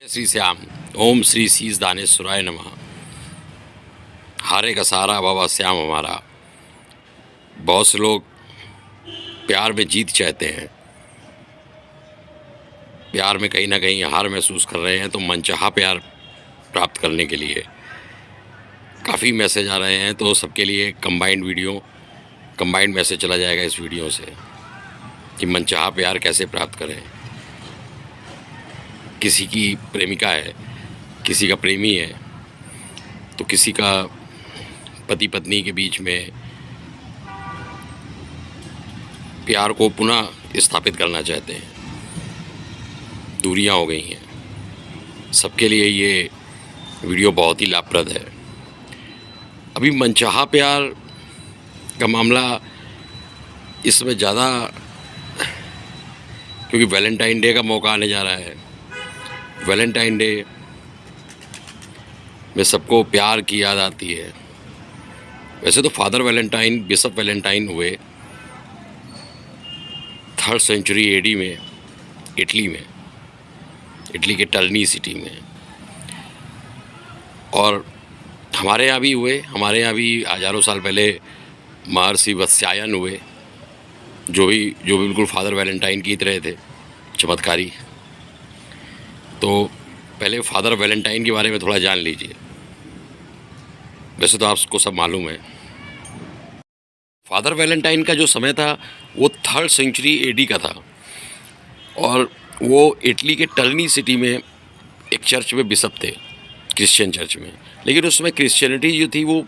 श्री श्याम। ओम श्री शीश दानेश्वराय नमः। हारे का सहारा बाबा श्याम हमारा। बहुत से लोग प्यार में जीत चाहते हैं, प्यार में कहीं ना कहीं हार महसूस कर रहे हैं, तो मनचाहा प्यार प्राप्त करने के लिए काफ़ी मैसेज आ रहे हैं। तो सबके लिए कंबाइंड मैसेज चला जाएगा इस वीडियो से कि मनचाहा प्यार कैसे प्राप्त करें। किसी की प्रेमिका है, किसी का प्रेमी है, तो किसी का पति पत्नी के बीच में प्यार को पुनः स्थापित करना चाहते हैं, दूरियां हो गई हैं। सबके लिए ये वीडियो बहुत ही लाभप्रद है। अभी मनचाहा प्यार का मामला इसमें ज़्यादा, क्योंकि वैलेंटाइन डे का मौका आने जा रहा है। वैलेंटाइन डे में सबको प्यार की याद आती है। वैसे तो फादर वैलेंटाइन, बिशप वैलेंटाइन हुए 3rd सेंचुरी एडी में इटली के टर्नी सिटी में, और हमारे यहाँ भी हुए। हमारे यहाँ भी हज़ारों साल पहले महर्षि वत्स्यायन हुए, जो बिल्कुल फादर वैलेंटाइन की तरह थे, चमत्कारी। तो पहले फादर वैलेंटाइन के बारे में थोड़ा जान लीजिए। वैसे तो आपको सब मालूम है। फादर वैलेंटाइन का जो समय था वो 3rd सेंचुरी एडी का था, और वो इटली के टर्नी सिटी में एक चर्च में बिशप थे, क्रिश्चियन चर्च में। लेकिन उस समय क्रिश्चियनिटी जो थी वो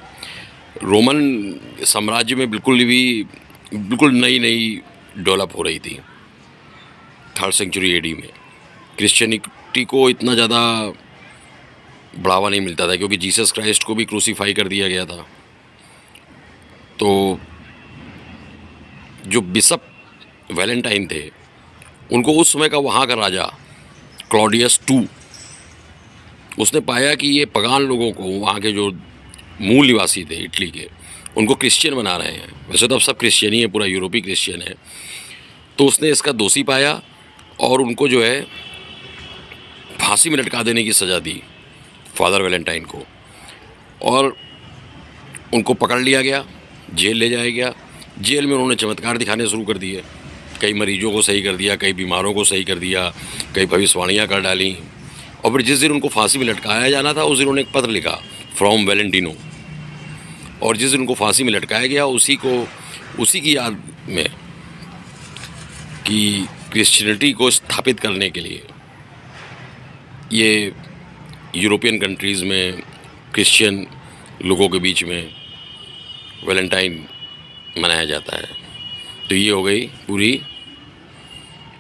रोमन साम्राज्य में बिल्कुल नई डेवलप हो रही थी। 3rd सेंचुरी एडी में क्रिश्चियनिटी को इतना ज़्यादा बढ़ावा नहीं मिलता था, क्योंकि जीसस क्राइस्ट को भी क्रूसीफाई कर दिया गया था। तो जो बिशप वैलेंटाइन थे, उनको उस समय का वहाँ का राजा क्लॉडियस II, उसने पाया कि ये पगान लोगों को, वहाँ के जो मूल निवासी थे इटली के, उनको क्रिश्चियन बना रहे हैं। वैसे तो अब सब क्रिश्चियन ही है, पूरा यूरोप ही क्रिश्चियन है। तो उसने इसका दोषी पाया और उनको जो है फांसी में लटका देने की सज़ा दी फादर वैलेंटाइन को, और उनको पकड़ लिया गया, जेल ले जाया गया। जेल में उन्होंने चमत्कार दिखाने शुरू कर दिए। कई मरीजों को सही कर दिया, कई बीमारों को सही कर दिया, कई भविष्यवाणियाँ कर डाली। और फिर जिस दिन उनको फांसी में लटकाया जाना था, उस दिन उन्होंने एक पत्र लिखा, फ्रॉम वैलेंटिनो। और जिस दिन उनको फांसी में लटकाया गया, उसी की याद में कि क्रिश्चियनिटी को स्थापित करने के लिए ये यूरोपियन कंट्रीज़ में क्रिश्चियन लोगों के बीच में वैलेंटाइन मनाया जाता है। तो ये हो गई पूरी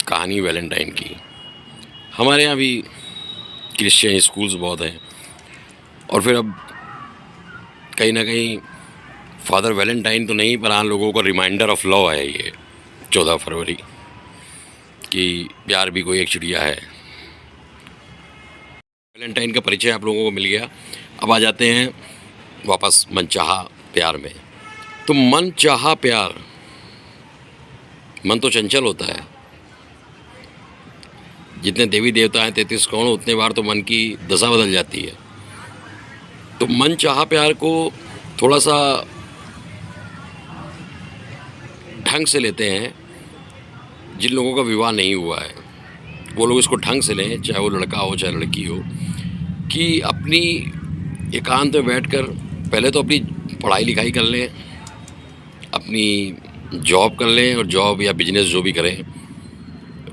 कहानी वैलेंटाइन की। हमारे यहाँ भी क्रिश्चियन स्कूल्स बहुत हैं, और फिर अब कहीं ना कहीं फादर वैलेंटाइन तो नहीं, पर हाँ लोगों का रिमाइंडर ऑफ लव है ये 14 फरवरी कि प्यार भी कोई एक चिड़िया है। वैलेंटाइन का परिचय आप लोगों को मिल गया। अब आ जाते हैं वापस मनचाहा प्यार में। तो मनचाहा प्यार, मन तो चंचल होता है। जितने देवी देवता हैं 33 करोड़, उतने बार तो मन की दशा बदल जाती है। तो मनचाहा प्यार को थोड़ा सा ढंग से लेते हैं। जिन लोगों का विवाह नहीं हुआ है वो लोग इसको ढंग से लें, चाहे वो लड़का हो चाहे लड़की हो, कि अपनी एकांत में बैठकर पहले तो अपनी पढ़ाई लिखाई कर लें, अपनी जॉब कर लें, और जॉब या बिजनेस जो भी करें,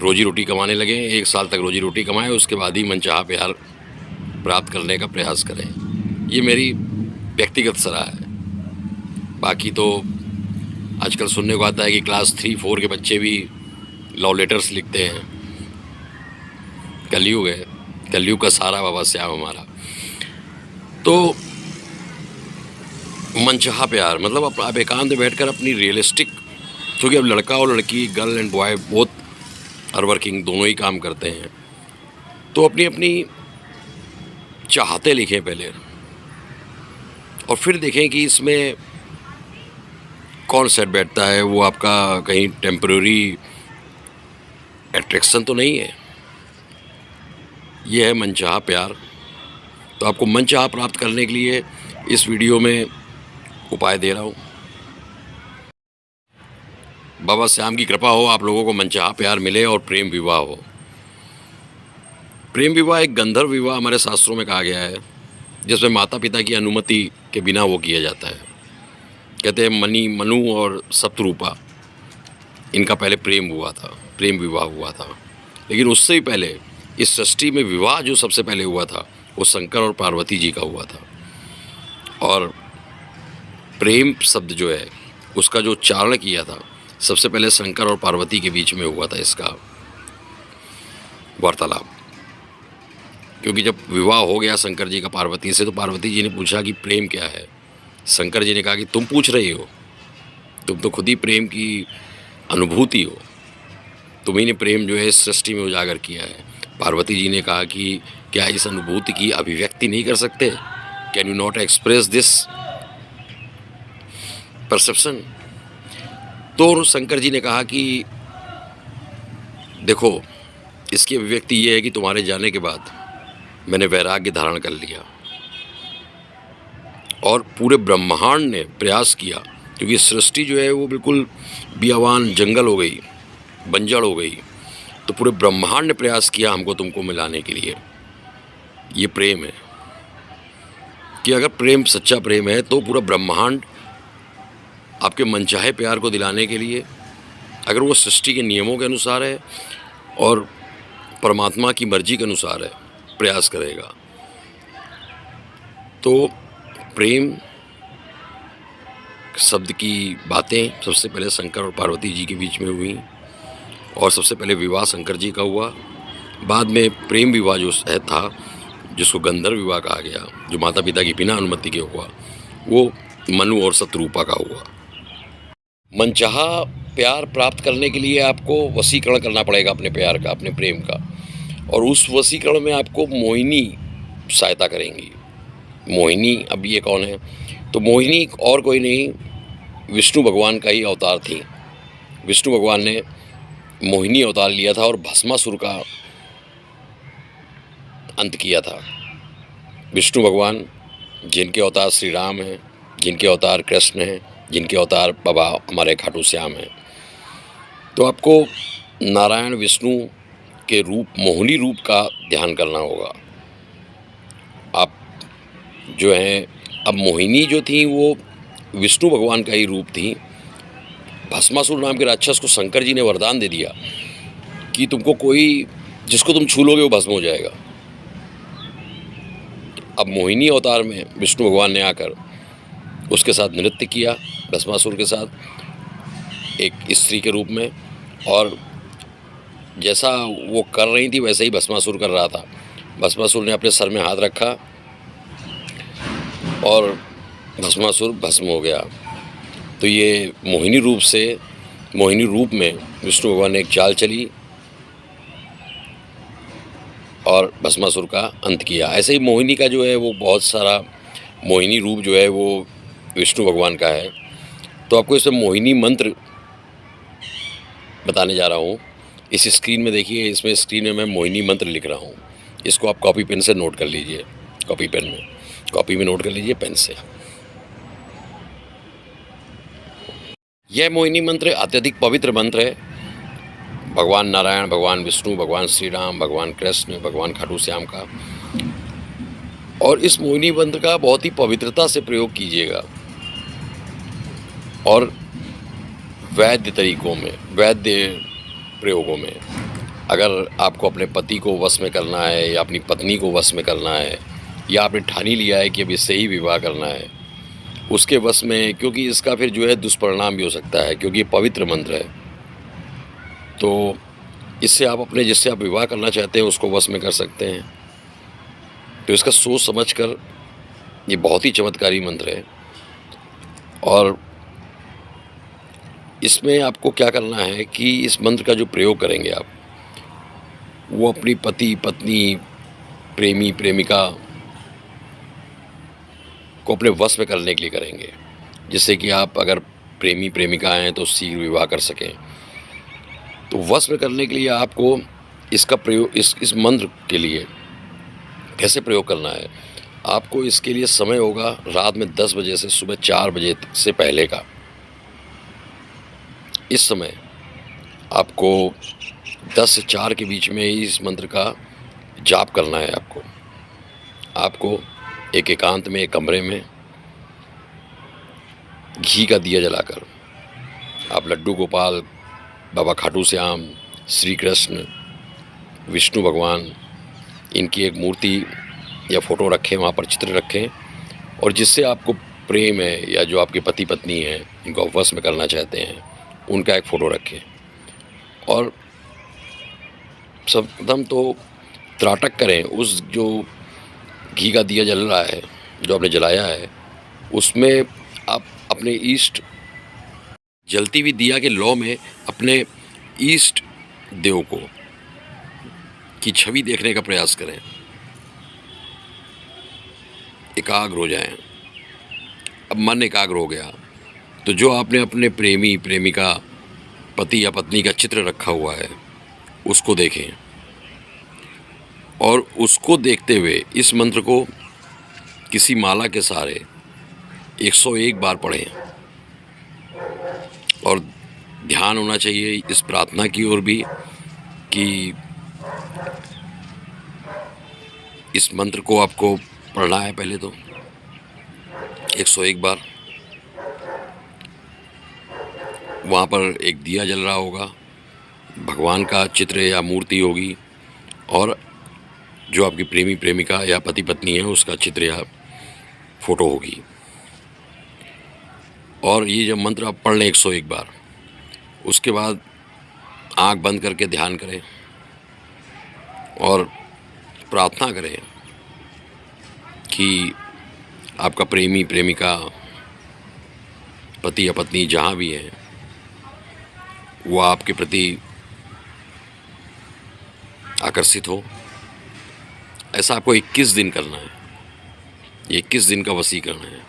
रोजी रोटी कमाने लगें। 1 साल तक रोजी रोटी कमाएं, उसके बाद ही मनचाहा प्यार प्राप्त करने का प्रयास करें। ये मेरी व्यक्तिगत सलाह है। बाकी तो आजकल सुनने को आता है कि क्लास 3-4 के बच्चे भी लव लेटर्स लिखते हैं। कलयुग है, कलयुग का सहारा बाबा श्याम हमारा। तो मनचाहा प्यार मतलब आप एकांत में बैठकर अपनी रियलिस्टिक, क्योंकि अब लड़का और लड़की, girl and boy both are working, दोनों ही काम करते हैं, तो अपनी अपनी चाहते लिखें पहले, और फिर देखें कि इसमें कौन सेट बैठता है। वो आपका कहीं टेम्पररी अट्रैक्शन तो नहीं है, ये है मनचाहा प्यार। तो आपको मनचाहा प्राप्त करने के लिए इस वीडियो में उपाय दे रहा हूँ। बाबा श्याम की कृपा हो, आप लोगों को मनचाहा प्यार मिले और प्रेम विवाह हो। प्रेम विवाह एक गंधर्व विवाह हमारे शास्त्रों में कहा गया है, जिसमें माता पिता की अनुमति के बिना वो किया जाता है। कहते हैं मनु और सप्तरूपा, इनका पहले प्रेम हुआ था, प्रेम विवाह हुआ था। लेकिन उससे भी पहले इस सृष्टि में विवाह जो सबसे पहले हुआ था वो शंकर और पार्वती जी का हुआ था। और प्रेम शब्द जो है उसका जो उच्चारण किया था सबसे पहले शंकर और पार्वती के बीच में हुआ था इसका वार्तालाप। क्योंकि जब विवाह हो गया शंकर जी का पार्वती से, तो पार्वती जी ने पूछा कि प्रेम क्या है। शंकर जी ने कहा कि तुम पूछ रही हो, तुम तो खुद ही प्रेम की अनुभूति हो, तुम्ही ने प्रेम जो है इस सृष्टि में उजागर किया है। पार्वती जी ने कहा कि क्या इस अनुभूति की अभिव्यक्ति नहीं कर सकते? Can you not express this perception? तो शंकर जी ने कहा कि देखो, इसकी अभिव्यक्ति ये है कि तुम्हारे जाने के बाद मैंने वैराग्य धारण कर लिया और पूरे ब्रह्मांड ने प्रयास किया, क्योंकि सृष्टि जो है वो बिल्कुल बियावान जंगल हो गई, बंजर हो गई। तो पूरे ब्रह्मांड ने प्रयास किया हमको तुमको मिलाने के लिए। ये प्रेम है कि अगर प्रेम सच्चा प्रेम है तो पूरा ब्रह्मांड आपके मनचाहे प्यार को दिलाने के लिए, अगर वो सृष्टि के नियमों के अनुसार है और परमात्मा की मर्जी के अनुसार है, प्रयास करेगा। तो प्रेम शब्द की बातें सबसे पहले शंकर और पार्वती जी के बीच में हुई, और सबसे पहले विवाह शंकर जी का हुआ। बाद में प्रेम विवाह जो है था, जिसको गंधर्व विवाह कहा गया, जो माता पिता की बिना अनुमति के हुआ, वो मनु और सतरूपा का हुआ। मनचाहा प्यार प्राप्त करने के लिए आपको वशीकरण करना पड़ेगा अपने प्यार का, अपने प्रेम का। और उस वशीकरण में आपको मोहिनी सहायता करेंगी। मोहिनी, अब ये कौन है? तो मोहिनी और कोई नहीं, विष्णु भगवान का ही अवतार थी। विष्णु भगवान ने मोहिनी अवतार लिया था और भस्मासुर का अंत किया था। विष्णु भगवान जिनके अवतार श्री राम हैं, जिनके अवतार कृष्ण हैं, जिनके अवतार बाबा हमारे खाटू श्याम हैं। तो आपको नारायण विष्णु के रूप, मोहिनी रूप का ध्यान करना होगा। आप जो हैं, अब मोहिनी जो थी वो विष्णु भगवान का ही रूप थी। भस्मासुर नाम के राक्षस को शंकर जी ने वरदान दे दिया कि तुमको कोई, जिसको तुम छू लोगे वो भस्म हो जाएगा। अब मोहिनी अवतार में विष्णु भगवान ने आकर उसके साथ नृत्य किया, भस्मासुर के साथ, एक स्त्री के रूप में। और जैसा वो कर रही थी वैसे ही भस्मासुर कर रहा था। भस्मासुर ने अपने सर में हाथ रखा और भस्मासुर भस्म हो गया। तो ये मोहिनी रूप में विष्णु भगवान ने एक चाल चली और भस्मासुर का अंत किया। ऐसे ही मोहिनी का जो है वो बहुत सारा, मोहिनी रूप जो है वो विष्णु भगवान का है। तो आपको इसमें मोहिनी मंत्र बताने जा रहा हूँ। इस स्क्रीन में देखिए, इसमें स्क्रीन में मैं मोहिनी मंत्र लिख रहा हूँ। इसको आप कॉपी पेन से नोट कर लीजिए, कॉपी में नोट कर लीजिए पेन से। यह मोहिनी मंत्र अत्यधिक पवित्र मंत्र है। भगवान नारायण, भगवान विष्णु, भगवान श्री राम, भगवान कृष्ण, भगवान खाटू श्याम का। और इस मोहिनी मंत्र का बहुत ही पवित्रता से प्रयोग कीजिएगा। और वैद्य तरीकों में, वैद्य प्रयोगों में, अगर आपको अपने पति को वश में करना है या अपनी पत्नी को वश में करना है, या आपने ठान ही लिया है कि अब इससे ही विवाह करना है, उसके वश में, क्योंकि इसका फिर जो है दुष्परिणाम भी हो सकता है, क्योंकि ये पवित्र मंत्र है। तो इससे आप अपने, जिससे आप विवाह करना चाहते हैं उसको वश में कर सकते हैं। तो इसका सोच समझ कर, ये बहुत ही चमत्कारी मंत्र है। और इसमें आपको क्या करना है कि इस मंत्र का जो प्रयोग करेंगे आप, वो अपनी पति, पत्नी, प्रेमी, प्रेमिका को अपने वश में करने के लिए करेंगे, जिससे कि आप अगर प्रेमी प्रेमिका हैं तो शीघ्र विवाह कर सकें। तो वश में करने के लिए आपको इसका प्रयोग, इस मंत्र के लिए कैसे प्रयोग करना है? आपको इसके लिए समय होगा रात में 10 बजे से सुबह 4 बजे तक से पहले का। इस समय आपको 10 से 4 के बीच में ही इस मंत्र का जाप करना है आपको। आपको एक एकांत में एक कमरे में घी का दिया जलाकर आप लड्डू गोपाल, बाबा खाटू श्याम, श्री कृष्ण, विष्णु भगवान इनकी एक मूर्ति या फ़ोटो रखें, वहाँ पर चित्र रखें और जिससे आपको प्रेम है या जो आपके पति पत्नी हैं, इनको आप वश में करना चाहते हैं, उनका एक फ़ोटो रखें। और सर्वप्रथम तो त्राटक करें, उस जो घी का दिया जल रहा है, जो आपने जलाया है, उसमें आप अपने इष्ट जलती हुई दिया के लौ में अपने इष्ट देव को की छवि देखने का प्रयास करें। एकाग्र हो जाएं। अब मन एकाग्र हो गया तो जो आपने अपने प्रेमी प्रेमिका, पति या पत्नी का चित्र रखा हुआ है, उसको देखें और उसको देखते हुए इस मंत्र को किसी माला के सहारे 101 बार पढ़ें और ध्यान होना चाहिए इस प्रार्थना की ओर भी कि इस मंत्र को आपको पढ़ना है पहले तो 101 बार। वहाँ पर एक दिया जल रहा होगा, भगवान का चित्र या मूर्ति होगी और जो आपकी प्रेमी प्रेमिका या पति पत्नी है उसका चित्र या फोटो होगी। और ये जब मंत्र आप पढ़ लें 101 बार, उसके बाद आँख बंद करके ध्यान करें और प्रार्थना करें कि आपका प्रेमी प्रेमिका, पति या पत्नी जहाँ भी हैं, वो आपके प्रति आकर्षित हो। ऐसा आपको 21 दिन करना है। ये 21 दिन का वशीकरण है।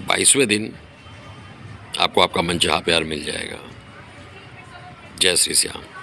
22वें दिन आपको आपका मनचाहा प्यार मिल जाएगा। जय श्री श्याम।